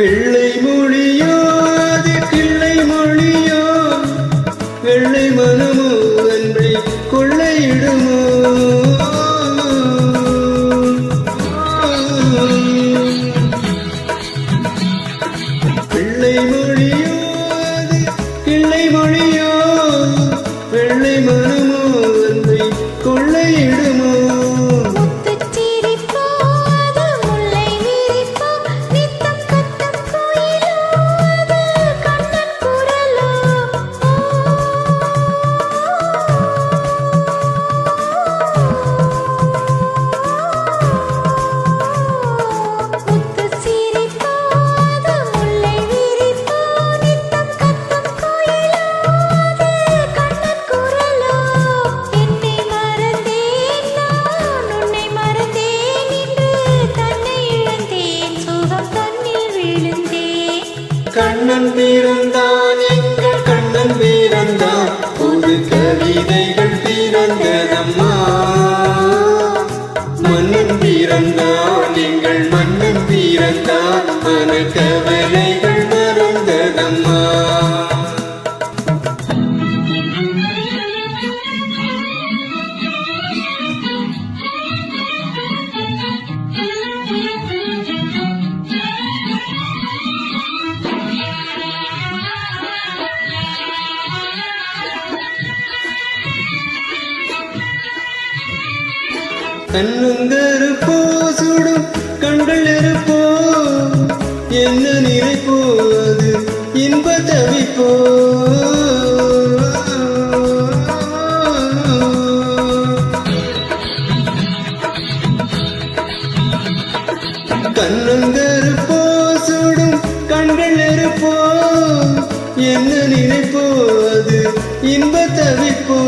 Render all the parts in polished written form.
பிள்ளை மொழியோ அது கிள்ளை மொழியோ வெள்ளை மனமோ அன்றை கொள்ளையிடுமோ பிள்ளை மொழியோ அது கிள்ளை மொழியோ வெள்ளை மனமோ அன்றை கொள்ளையிடுமோ கண்ணன் பிறந்தான் எங்கள் கண்ணன் பிறந்தான் புது கவிதைகள் பிறந்ததம்மா மன்னன் பிறந்தான் எங்கள் மன்னன் பிறந்தான் மன கவலைகள் மறந்ததம்மா கண்ணுங்கருப்போ சுடும் கண்கள் இருப்போ என்ன நினைப்போ அது இன்ப தவிப்போ கண்ணுங்கருப்போ சுடும் கண்கள் இருப்போ என்ன நினைப்போ அது இன்ப தவிப்போ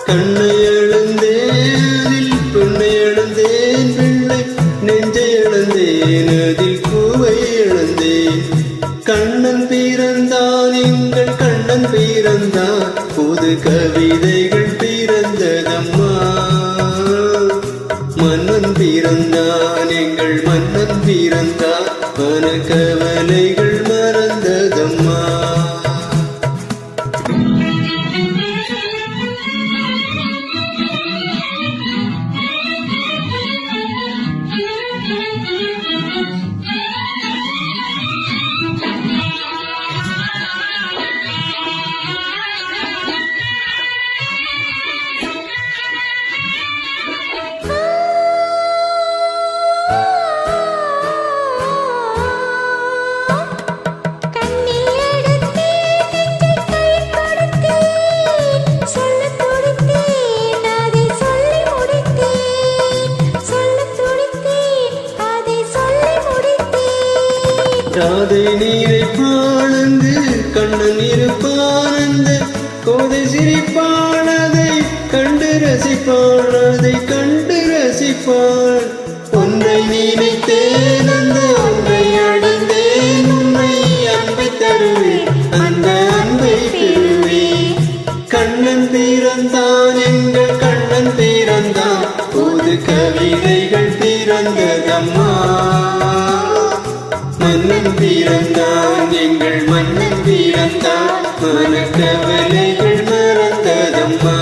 கண்ணை எழுந்தேன் அதில் பெண்ணை எழுந்தேன் பிள்ளை நெஞ்சை எழுந்தேன் அதில் பூவை எழுந்தேன் கண்ணன் பிறந்தான் எங்கள் கண்ணன் பிறந்தான் புது கவிதைகள் பிறந்ததம்மா மன்னன் பிறந்தான் எங்கள் மன்னன் பிறந்தான் மன கவலைகள் மறந்ததம்மா ராதை நீரை பாழந்து கண்ணன் இருப்பானந்த கோதை சிரிப்பாள் அதை கண்டு ரசிப்பாள் அதை கண்டு ரசிப்பாள் ஒன்றை நினைத்தேன் அந்த ஒன்றை அடைந்தேன் உன்னை அன்பை தருவேன் அந்த அன்பை பெறுவேன் கண்ணன் பிறந்தான் எங்கள் கண்ணன் பிறந்தான் புது கவிதைகள் பிறந்ததம்மா மன்னன் பிறந்தான் எங்கள் மன்னன் பிறந்தான் மன கவலைகள் மறந்ததம்மா